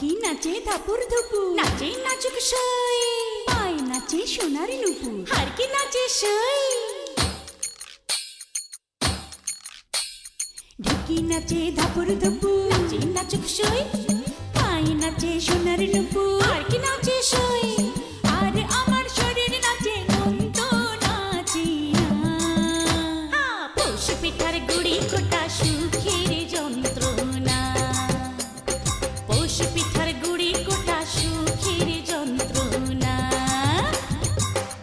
ঢেকি নাচে ধাপুর ধুপুর, নাচে নাচুক সই, পায় নাচে সোনার নুপুর, হারকি নাচে সই। ঢেকি নাচে ধাপুর ধুপুর, নাচে নাচুক সই, পায় নাচে সোনার নুপুর, হারকি নাচে সই। আর আমার শরীর নাচে, মন তো নাচে না। পৌষ পিঠার গুড়ি কোটা সুখের যন্ত্রণা, পৌষ পিঠার গুড়ি কোটা সুখের যন্ত্রণা।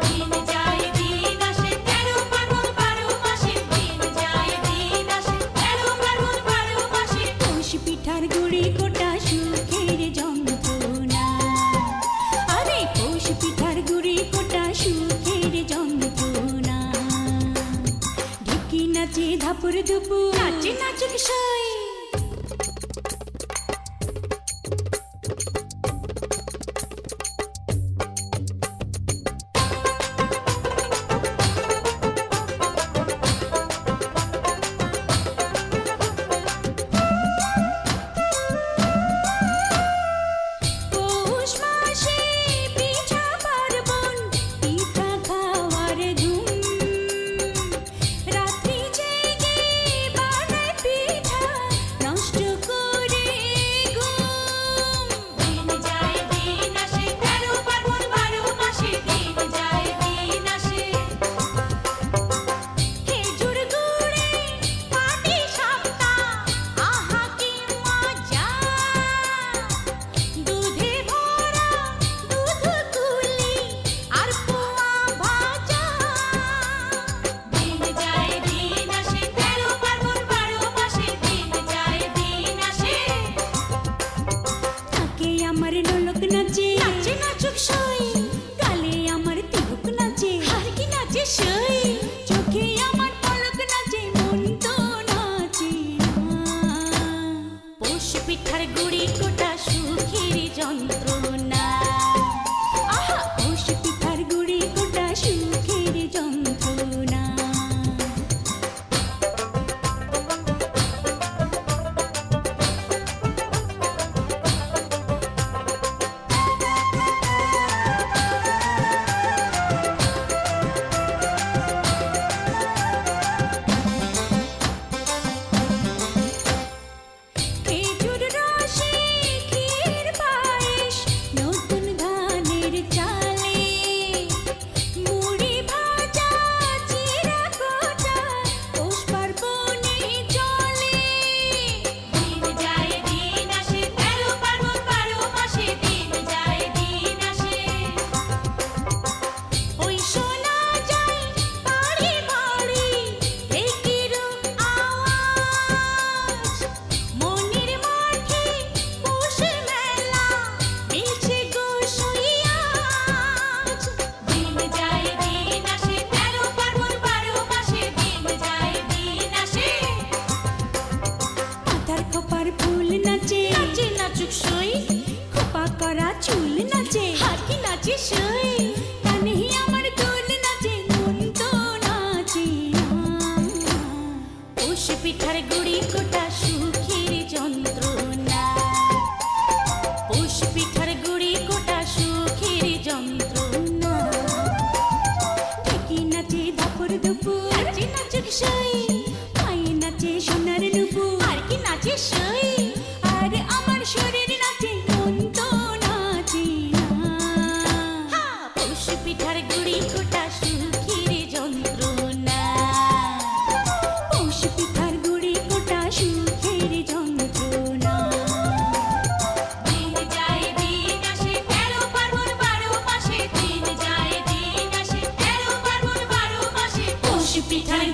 দিন যায় দিন আসে, 13 ফাল্গুন 12 মাসে, দিন যায় দিন আসে, 13 ফাল্গুন 12 মাসে। পৌষ পিঠার গুড়ি কোটা সুখের যন্ত্রণা, আরে পৌষ পিঠার গুড়ি কোটা সুখের যন্ত্রণা। ঢেকি নাচে ধাপুর ধুপুর, নাচে নাচুক সই। পৌষ মাসে পিঠা পার্বণ, পিঠা খাওয়ার ধুম, রাত্রি জেগে বানায় পিঠা, নষ্ট করে ঘুম। দিন যায় দিন আসে, 13 ফাল্গুন 12 মাসে, দিন যায় দিন আসে। খেজুর গুড়ে পাটি সাপটা, আহা কি মজা, দুধে ভরা দুধ কুলি আর পোয়া ভাজা। দিন যায় দিন আসে, 13 ফাল্গুন 12 মাসে, দিন যায় দিন আসে। থাকে আমার ঢোলক নাচে, নাচে নাচুক সই, গালে আমার তিলক নাচে, হারকি নাচে সই। চোখে আমার পলক নাচে, মন তো নাচে না। পৌষ পিঠার গুড়ি কোটা সুখের যন্ত্রণা, আহা পৌষ পিঠার গুড়ি কোটা সুখের যন্ত্রণা। খেজুর রসে ক্ষীর পায়েস, নতুন ধানের চালে, মুড়ি ভাজা চিড়া কোটা, পৌষ পার্বণে চলে। দিন যায় দিন আসে, 13 ফাল্গুন 12 মাসে, দিন যায় দিন আসে। ওই শোনা যায় বাড়ি বাড়ি ঢেকির আওয়াজ, মনের মাঠে পৌষ মেলা, মিলছে গো সইয়াজ। দিন যায় দিন আসে, 13 ফাল্গুন 12 মাসে, দিন যায় দিন আসে। মাথার খোপার ফুল নাচে, নাচে নাচুক সই, খোপা করা চুল নাচে, হারকি নাচে সই। কানে আমার দোল নাচে, মন তো নাচে না। পৌষ পিঠার গুড়ি কোটা সুখের যন্ত্রণা, পৌষ পিঠার গুড়ি কোটা সুখের যন্ত্রণা। ঢেকি নাচে ধাপুর ধুপুর, নাচে নাচুক সই, পায়ে নাচে সোনার নুপুর, হারকি নাচে সই। আর আমার শরীর নাচে, মন তো নাচে না। পৌষ পিঠার গুড়ি কোটা সুখের যন্ত্রণা, পৌষ পিঠার গুড়ি কোটা সুখের যন্ত্রণা। দিন যায় দিন আসে, 13 ফাল্গুন 12 মাসে, দিন যায় দিন আসে, 13 ফাল্গুন 12 মাসে। পৌষ পিঠার